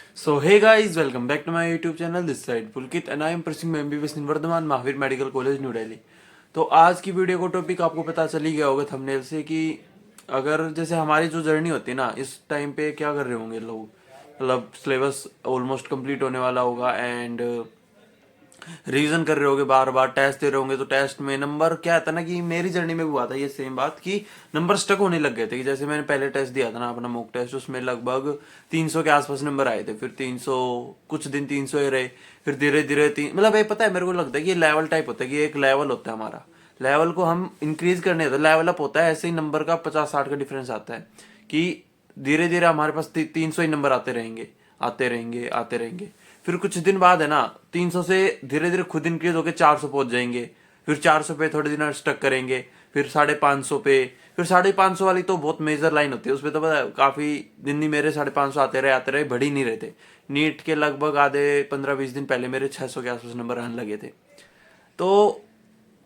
So hey guys, welcome back to my YouTube channel. This side Pulkit and I am pursuing my MBBS in Vardhman Mahavir Medical College New Delhi. तो आज की video को topic आपको पता चल ही गया होगा थंबनेल से कि अगर जैसे हमारी जो जर्नी होती है ना, इस टाइम पे क्या कर रहे होंगे लोग, मतलब सिलेबस ऑलमोस्ट कंप्लीट होने वाला होगा एंड रिवीजन कर रहे होगे, बार बार टेस्ट दे रहे होंगे। तो टेस्ट में नंबर क्या आता ना, कि मेरी जर्नी में भी हुआ था ये सेम बात कि नंबर स्टक होने लग गए थे। कि जैसे मैंने पहले टेस्ट दिया था ना, अपना मॉक टेस्ट, उसमें लगभग 300 के आसपास नंबर आए थे। फिर 300 कुछ दिन 300 ही रहे, फिर धीरे धीरे मतलब ये पता है, मेरे को लगता है कि ये लेवल टाइप होता है, कि एक लेवल होता है हमारा, लेवल को हम इंक्रीज करने तो लेवल अप होता है। ऐसे ही नंबर का 50-60 का डिफरेंस आता है कि धीरे धीरे हमारे पास 300 ही नंबर आते रहेंगे आते रहेंगे आते रहेंगे। फिर कुछ दिन बाद है ना, 300 से धीरे धीरे खुद इंक्रीज होकर 400 पहुंच जाएंगे। फिर 400 पे थोड़े दिन स्टक करेंगे, फिर 550 पे, फिर 550 वाली तो बहुत मेजर लाइन होती है, उसपे तो पता है काफी दिन ही मेरे 550 आते रहे, बढ़ ही नहीं रहे थे। नीट के लगभग आधे 15-20 दिन पहले मेरे 600 के आसपास नंबर आने लगे थे। तो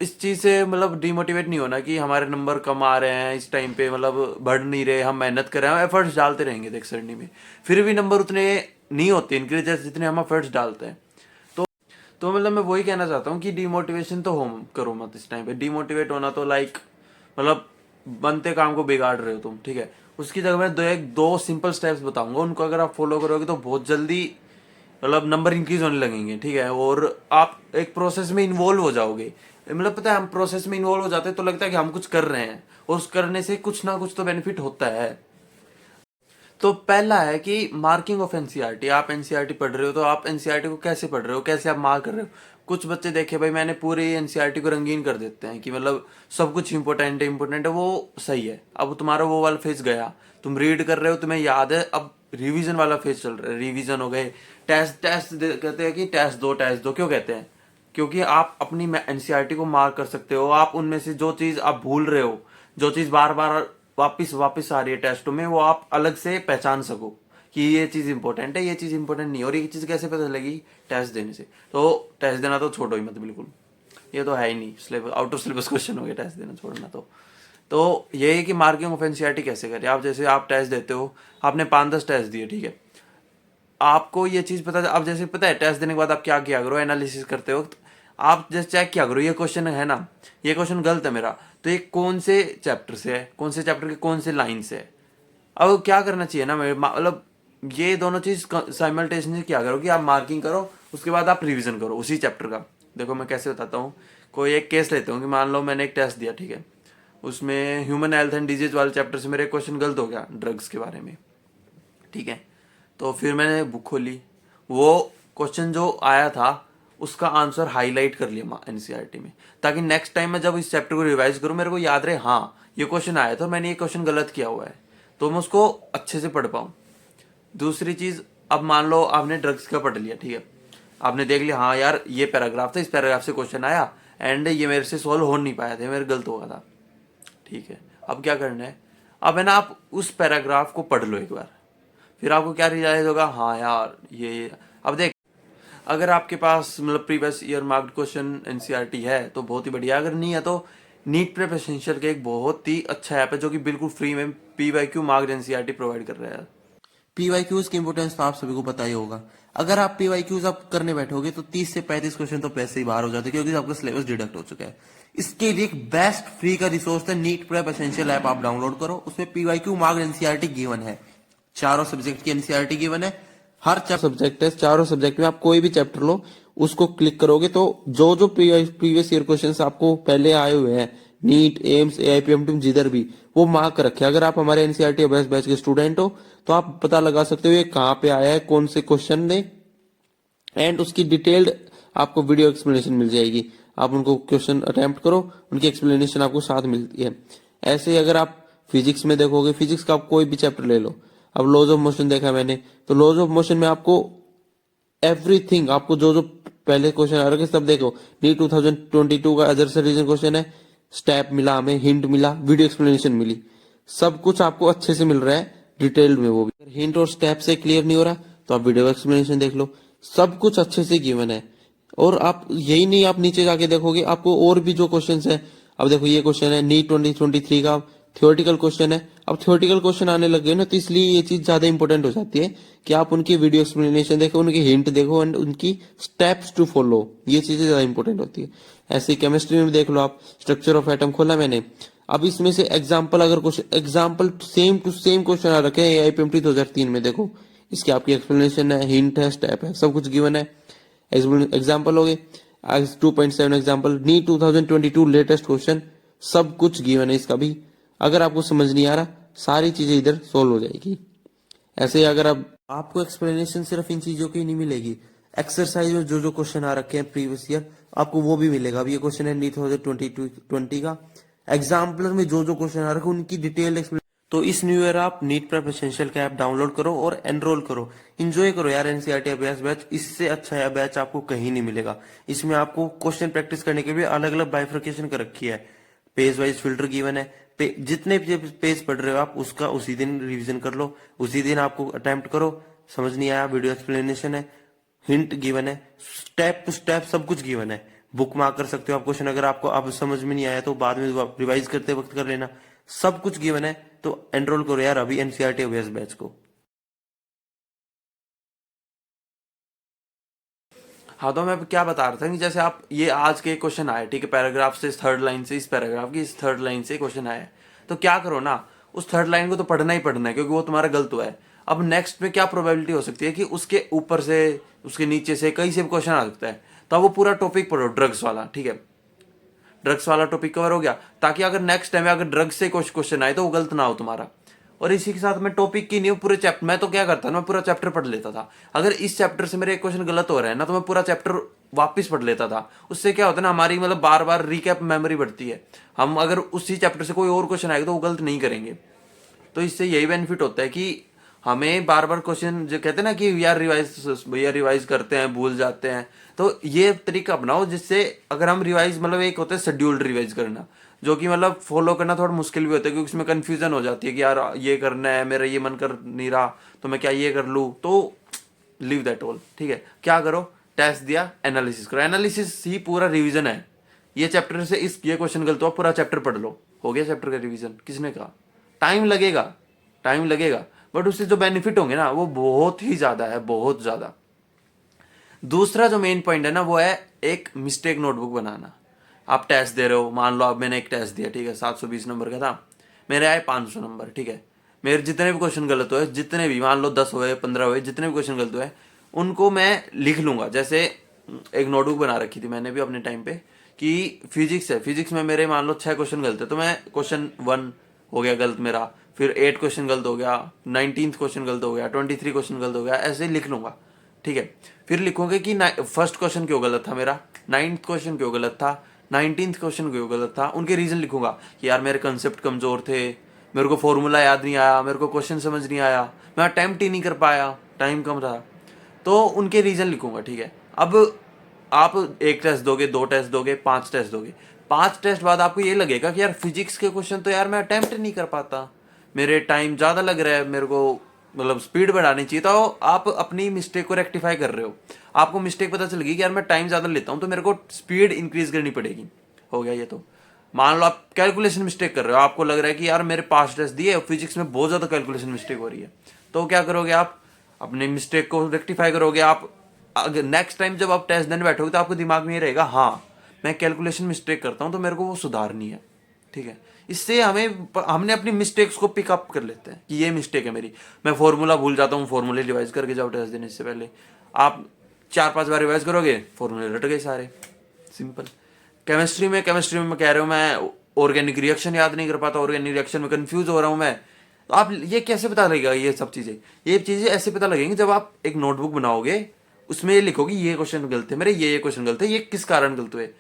इस चीज से मतलब डिमोटिवेट नहीं होना कि हमारे नंबर कम आ रहे हैं इस टाइम पे, मतलब बढ़ नहीं रहे, हम मेहनत कर रहे हैं, हम एफर्ट्स डालते रहेंगे देख सरनी में, फिर भी नंबर उतने नहीं होते इंक्रीज जितने हम एफर्ट्स डालते हैं। तो मतलब मैं वही कहना चाहता हूँ कि डिमोटिवेशन तो हो करो मत इस टाइम पे। डिमोटिवेट होना तो लाइक मतलब बनते काम को बिगाड़ रहे हो तुम, ठीक है। उसकी जगह मैं दो सिंपल स्टेप्स बताऊंगा, उनको अगर आप फॉलो करोगे तो बहुत जल्दी मतलब नंबर इंक्रीज होने लगेंगे, ठीक है। और आप एक प्रोसेस में इन्वॉल्व हो जाओगे। मतलब पता है, हम प्रोसेस में इन्वॉल्व हो जाते हैं तो लगता है कि हम कुछ कर रहे हैं, और उस करने से कुछ ना कुछ तो बेनिफिट होता है। तो पहला है कि मार्किंग ऑफ एनसीईआरटी। आप एनसीईआरटी पढ़ रहे हो तो आप एनसीईआरटी को कैसे पढ़ रहे हो, कैसे आप मार्क कर रहे हो। कुछ बच्चे देखे भाई, मैंने पूरी एनसीईआरटी को रंगीन कर देते हैं कि मतलब सब कुछ इंपॉर्टेंट है, वो सही है। अब तुम्हारा वो वाला फेज गया, तुम रीड कर रहे हो, तुम्हें याद है, अब रिवीजन वाला फेज चल रहा है। रिवीजन हो गए, टेस्ट कहते हैं कि टेस्ट दो क्यों कहते हैं, क्योंकि आप अपनी एनसीईआरटी को मार्क कर सकते हो। आप उनमें से जो चीज आप भूल रहे हो, जो चीज बार बार वापिस वापिस आ रही है टेस्टों में, वो आप अलग से पहचान सको कि ये चीज इंपॉर्टेंट है, ये चीज इंपॉर्टेंट नहीं है। और ये चीज कैसे पता चलेगी, टेस्ट देने से। तो टेस्ट देना तो छोड़ो ही मत बिल्कुल, ये तो है ही नहीं, syllabus out of syllabus question हो गया टेस्ट देना छोड़ना। तो ये है कि मार्किंग ऑफ एनसीईआरटी कैसे करें। आप जैसे आप टेस्ट देते हो, आपने 5-10 टेस्ट दिए, ठीक है। आपको ये चीज पता, अब जैसे पता है टेस्ट देने के बाद आप क्या किया करो, एनालिसिस करते वक्त आप जैसे चेक किया करो, ये क्वेश्चन है ना, ये क्वेश्चन गलत है मेरा, तो ये कौन से चैप्टर से है, कौन से चैप्टर के कौन से लाइन से है। अब क्या करना चाहिए ना, मतलब ये दोनों चीज साइमल्टेनियसली क्या करो कि आप मार्किंग करो, उसके बाद आप रिवीजन करो उसी चैप्टर का। देखो मैं कैसे बताता हूँ, कोई एक केस लेते हूँ कि मान लो मैंने एक टेस्ट दिया, ठीक है। उसमें ह्यूमन हेल्थ एंड डिजीज वाले चैप्टर से मेरे क्वेश्चन गलत हो गया, ड्रग्स के बारे में, ठीक है। तो फिर मैंने बुक खोली, वो क्वेश्चन जो आया था उसका आंसर हाईलाइट कर लिया एनसीईआरटी में, ताकि नेक्स्ट टाइम मैं जब इस चैप्टर को रिवाइज करूं मेरे को याद रहे, हाँ ये क्वेश्चन आया था, मैंने ये क्वेश्चन गलत किया हुआ है, तो मैं उसको अच्छे से पढ़ पाऊं। दूसरी चीज, अब मान लो आपने ड्रग्स का पढ़ लिया, ठीक है। आपने देख लिया, हाँ यार ये पैराग्राफ था, इस पैराग्राफ से क्वेश्चन आया एंड ये मेरे से सॉल्व हो नहीं पाया था, मेरे गलत हो गया था, ठीक है। अब क्या करना है, अब है ना, आप उस पैराग्राफ को पढ़ लो एक बार, फिर आपको क्या रियलाइज होगा, हाँ यार ये। अब देख, अगर आपके पास मतलब previous year marked question NCERT है तो बहुत ही बढ़िया, अगर नहीं है तो नीट प्रेप एसेंशियल के एक बहुत ही अच्छा ऐप है जो कि बिल्कुल फ्री में पीवाईक्यू मार्क्ड एनसीईआरटी प्रोवाइड कर रहा है। पीवाईक्यूज की इंपोर्टेंस तो आप सभी को पता ही होगा। अगर आप पीवाईक्यूज आप करने बैठोगे तो 30 से 35 क्वेश्चन तो पैसे ही बाहर हो जाते हैं, क्योंकि आपका सिलेबस डिडक्ट हो चुका है। इसके लिए एक बेस्ट फ्री का रिसोर्स है नीट प्रेप एसेंशियल ऐप, आप डाउनलोड करो। उसमें पीवाईक्यू मार्क्ड एनसीईआरटी गिवन है, चारों सब्जेक्ट की एनसीईआरटी गिवन है। हर सब्जेक्ट है, चारों सब्जेक्ट में आप कोई भी चैप्टर लो, उसको क्लिक करोगे तो जो जो प्रीवियस ईयर क्वेश्चन आपको पहले आए हुए हैं, नीट, एम्स, एआईपीएमटी जिधर भी, वो मार्क रखे। अगर आप हमारे एनसीईआरटी बेस्ट बैच के स्टूडेंट हो तो आप पता लगा सकते हो ये कहाँ पे आया है, कौन से क्वेश्चन ने, एंड उसकी डिटेल्ड आपको वीडियो एक्सप्लेनेशन मिल जाएगी। आप उनको क्वेश्चन अटेम्प्ट करो, उनकी एक्सप्लेनेशन आपको साथ मिलती है। ऐसे ही अगर आप फिजिक्स में देखोगे, फिजिक्स का आप कोई भी चैप्टर ले लो, अब लॉज ऑफ मोशन देखा मैंने, तो लॉज ऑफ मोशन में आपको एवरीथिंग, आपको जो जो पहले क्वेश्चन आ रहे सब देखो। नीट 2022 का अदर से रीजन क्वेश्चन है, स्टेप मिला हमें, हिंट मिला, वीडियो एक्सप्लेनेशन मिली, सब कुछ आपको अच्छे से मिल रहा है डिटेल्ड में। वो भी हिंट और स्टेप से क्लियर नहीं हो रहा तो आप वीडियो एक्सप्लेनेशन देख लो, सब कुछ अच्छे से गिवन है। और आप यही नहीं, आप नीचे जाके देखोगे आपको और भी जो क्वेश्चन है। अब देखो ये क्वेश्चन है नीट 2023 का, थ्योरेटिकल क्वेश्चन है। अब थ्योरेटिकल क्वेश्चन आने लग गए ना, तो इसलिए ये चीज ज्यादा इंपॉर्टेंट हो जाती है कि आप उनकी वीडियो एक्सप्लेनेशन देखो, उनकी हिंट देखो एंड उनकी स्टेप्स टू फॉलो, ये चीजें ज्यादा इंपॉर्टेंट होती है। ऐसे ही केमिस्ट्री में देख लो आप, स्ट्रक्चर ऑफ एटम खोला मैंने, अब इसमें से एग्जाम्पल, अगर question example same to same question आ रखे हैं AIPMT 2003 में, देखो इसकी आपकी एक्सप्लेनेशन है, हिंट है, स्टेप है, सब कुछ गिवन है। एग्जाम्पल हो गए 2.7 एग्जाम्पल, नीट 2022 लेटेस्ट क्वेश्चन, सब कुछ गिवन है इसका भी। अगर आपको समझ नहीं आ रहा, सारी चीजें इधर सोल्व हो जाएगी। ऐसे ही अगर आप, आपको एक्सप्लेनेशन सिर्फ इन चीजों की नहीं मिलेगी, एक्सरसाइज में जो जो क्वेश्चन आ रखे हैं प्रीवियस ईयर, आपको वो भी मिलेगा। अब ये क्वेश्चन है नीट 2020 का, एग्जाम्पलर में जो जो क्वेश्चन आ रखे हैं उनकी डिटेल एक्सप्लेन। तो इस न्यू ईयर आप नीट प्रेप एसेंशियल का ऐप डाउनलोड करो और एनरोल करो, एंजॉय करो यार एनसीईआरटी अभ्यास बैच। इससे अच्छा बैच आपको कहीं नहीं मिलेगा। इसमें आपको क्वेश्चन प्रैक्टिस करने के लिए अलग अलग बाइफर्केशन कर रखी है, पेज वाइज फिल्टर गिवन है। जितने पेज पढ़ रहे हो आप, उसका उसी दिन रिवीजन कर लो, उसी दिन आपको अटेम्प्ट करो। समझ नहीं आया, वीडियो एक्सप्लेनेशन है, हिंट गिवन है, स्टेप टू स्टेप सब कुछ गिवन है। बुक मार्क कर सकते हो आप क्वेश्चन, अगर आपको अब समझ में नहीं आया तो बाद में रिवाइज करते वक्त कर लेना, सब कुछ गिवन है। तो एनरोल करो यार अभी एनसीईआरटी अभ्यास बैच को। हाँ, तो मैं क्या बता रहा था कि जैसे आप ये आज के क्वेश्चन आए, ठीक है, पैराग्राफ से, इस थर्ड लाइन से, इस पैराग्राफ की इस थर्ड लाइन से क्वेश्चन आए, तो क्या करो ना, उस थर्ड लाइन को तो पढ़ना ही पढ़ना है, क्योंकि वो तुम्हारा गलत हुआ है। अब नेक्स्ट में क्या प्रोबेबिलिटी हो सकती है कि उसके ऊपर से, उसके नीचे से कहीं से भी क्वेश्चन आ सकता है, तो अब वो पूरा टॉपिक पढ़ो ड्रग्स वाला, ठीक है, ड्रग्स वाला टॉपिक कवर हो गया, ताकि अगर नेक्स्ट टाइम अगर ड्रग्स से कुछ क्वेश्चन आए तो वो गलत ना हो तुम्हारा। और इसी के साथ मैं टॉपिक की नहीं, पूरे चैप्टर, मैं तो क्या करता था, मैं पूरा चैप्टर पढ़ लेता था। अगर इस चैप्टर से मेरे एक क्वेश्चन गलत हो रहा है ना, तो मैं पूरा चैप्टर वापस पढ़ लेता था। उससे क्या होता है ना, हमारी मतलब बार बार रिकैप मेमोरी बढ़ती है। हम अगर उसी चैप्टर से कोई और क्वेश्चन आएगा तो वो गलत नहीं करेंगे। तो इससे यही बेनिफिट होता है कि हमें बार बार क्वेश्चन, जो कहते हैं ना कि यार रिवाइज, भैया रिवाइज करते हैं भूल जाते हैं, तो ये तरीका अपनाओ जिससे अगर हम रिवाइज, मतलब एक होता है शेड्यूल्ड रिवाइज करना, जो कि मतलब फॉलो करना थोड़ा मुश्किल भी होता है, क्योंकि उसमें कंफ्यूजन हो जाती है कि यार ये करना है, मेरा ये मन कर नहीं रहा, तो मैं क्या ये कर लूँ, तो लीव दैट ऑल, ठीक है। क्या करो, टेस्ट दिया, एनालिसिस करो, एनालिसिस ही पूरा रिवीजन है। ये चैप्टर से इस ये क्वेश्चन गलत हुआ, पूरा चैप्टर पढ़ लो, हो गया चैप्टर का रिवीजन। किसने कहा टाइम लगेगा, टाइम लगेगा, बट उससे जो बेनिफिट होंगे ना वो बहुत ही ज्यादा है, बहुत ज्यादा। दूसरा जो मेन पॉइंट है ना, वो है एक मिस्टेक नोटबुक बनाना। आप टेस्ट दे रहे हो, मान लो अब मैंने एक टेस्ट दिया, ठीक है, 720 नंबर का था, मेरे आए 500 नंबर, ठीक है। मेरे जितने भी क्वेश्चन गलत हुए, जितने भी, मान लो 10 हुए, 15 हुए, जितने भी क्वेश्चन गलत हुए, उनको मैं लिख लूंगा। जैसे एक नोटबुक बना रखी थी मैंने भी अपने टाइम पे, कि फिजिक्स है, फिजिक्स में मेरे मान लो 6 क्वेश्चन गलत है, तो मैं क्वेश्चन 1 हो गया गलत मेरा, फिर 8 क्वेश्चन गलत हो गया, 19th क्वेश्चन गलत हो गया, 23 क्वेश्चन गलत हो गया, ऐसे ही लिख लूंगा, ठीक है। फिर लिखूंगे कि फर्स्ट क्वेश्चन क्यों गलत था मेरा, 9th क्वेश्चन क्यों गलत था, 19th क्वेश्चन क्यों गलत था, उनके रीजन लिखूंगा कि यार मेरे कंसेप्ट कमजोर थे, मेरे को फॉर्मूला याद नहीं आया, मेरे को क्वेश्चन समझ नहीं आया, मैं अटेम्प्ट ही नहीं कर पाया, टाइम कम था, तो उनके रीजन लिखूंगा, ठीक है। अब आप एक टेस्ट दोगे, 2 टेस्ट दोगे, 5 टेस्ट दोगे, 5 टेस्ट बाद आपको ये लगेगा कि यार फिजिक्स के क्वेश्चन तो यार मैं अटेम्प्ट नहीं कर पाता, मेरे टाइम ज्यादा लग रहा है, मेरे को मतलब स्पीड बढ़ानी चाहिए, तो आप अपनी मिस्टेक को रेक्टिफाई कर रहे हो। आपको मिस्टेक पता चल गई कि यार मैं टाइम ज्यादा लेता हूं, तो मेरे को स्पीड इंक्रीज करनी पड़ेगी, हो गया ये। तो मान लो आप कैलकुलेशन मिस्टेक कर रहे हो, आपको लग रहा है कि यार मेरे 5 टेस्ट दिए, फिजिक्स में बहुत ज्यादा कैलकुलेशन मिस्टेक हो रही है, तो क्या करोगे आप, अपने मिस्टेक को रेक्टिफाई करोगे। आप अगर नेक्स्ट टाइम जब आप टेस्ट देने बैठोगे तो आपको दिमाग में ये रहेगा, हाँ मैं कैलकुलेशन मिस्टेक करता हूं, तो मेरे को वो सुधारनी है, ठीक है। इससे हमने अपनी मिस्टेक्स को पिकअप कर लेते हैं कि ये मिस्टेक है मेरी, मैं फॉर्मूला भूल जाता हूँ, फॉर्मूले रिवाइज करके जाओ टेस्ट देने से पहले। आप 4-5 बार रिवाइज करोगे, फॉर्मूले रट गए सारे, सिंपल। केमिस्ट्री में मैं कह रहा हूँ, मैं ऑर्गेनिक रिएक्शन याद नहीं कर पाता, ऑर्गेनिक रिएक्शन में कंफ्यूज हो रहा हूँ मैं, तो आप ये कैसे पता लगेगा, ये सब चीजें, ये चीजें ऐसे पता लगेंगी जब आप एक नोटबुक बनाओगे, उसमें ये लिखोगे ये क्वेश्चन गलत है मेरे, ये क्वेश्चन गलत है, ये किस कारण गलत हुए।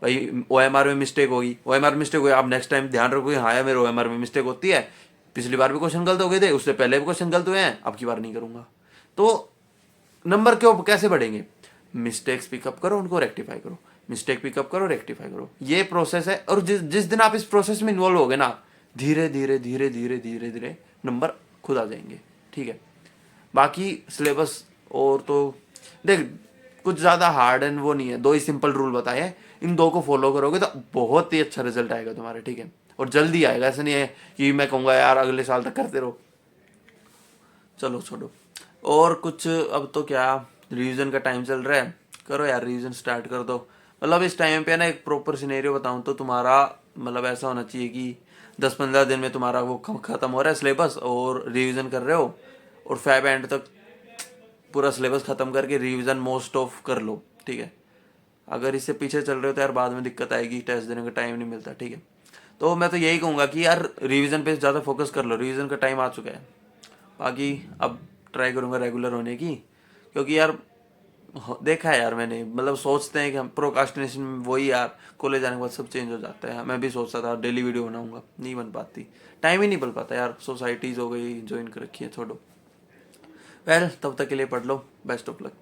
भाई OMR में मिस्टेक होगी, OMR मिस्टेक हुई, आप नेक्स्ट टाइम ध्यान रखोगे, हाँ यार मेरे OMR में मिस्टेक होती है, पिछली बार भी क्वेश्चन गलत हो गए थे, उससे पहले भी क्वेश्चन गलत हुए हैं, अब की बार नहीं करूंगा। तो नंबर क्यों कैसे बढ़ेंगे, मिस्टेक्स पिकअप करो, उनको रेक्टिफाई करो, मिस्टेक पिकअप करो, रेक्टिफाई करो, ये प्रोसेस है। और जिस दिन आप इस प्रोसेस में इन्वॉल्व हो गए ना, धीरे धीरे धीरे धीरे धीरे धीरे नंबर खुद आ जाएंगे, ठीक है। बाकी सिलेबस और तो देख कुछ ज्यादा हार्ड एंड वो नहीं है, 2 ही सिंपल रूल बताए हैं, इन 2 को फॉलो करोगे तो बहुत ही अच्छा रिजल्ट आएगा तुम्हारे, ठीक है। और जल्दी आएगा, ऐसा नहीं है कि मैं कहूँगा यार अगले साल तक करते रहो। चलो छोड़ो, और कुछ अब तो क्या, रिवीजन का टाइम चल रहा है, करो यार रिवीजन स्टार्ट कर दो। मतलब इस टाइम पे ना एक प्रॉपर सिनेरियो बताऊं तो तुम्हारा मतलब ऐसा होना चाहिए कि 10-15 दिन में तुम्हारा वो खत्म हो रहा है सिलेबस और रिवीजन कर रहे हो, और फेब एंड तक पूरा सिलेबस खत्म करके रिवीजन मोस्ट ऑफ कर लो, ठीक है। अगर इससे पीछे चल रहे हो तो यार बाद में दिक्कत आएगी, टेस्ट देने का टाइम नहीं मिलता, ठीक है। तो मैं तो यही कहूँगा कि यार रिवीजन पे ज़्यादा फोकस कर लो, रिवीजन का टाइम आ चुका है। बाकी अब ट्राई करूँगा रेगुलर होने की, क्योंकि यार देखा है यार मैंने, मतलब सोचते हैं कि हम प्रोकास्टिनेशन में वही यार कॉलेज जाने के बाद सब चेंज हो जाता है। मैं भी सोचता था डेली वीडियो बनाऊंगा, नहीं बन पाती, टाइम ही नहीं मिल पाता यार, सोसाइटीज़ हो गई ज्वाइन कर रखी है, छोड़ो। वेल तब तक के लिए पढ़ लो, बेस्ट ऑफ लक।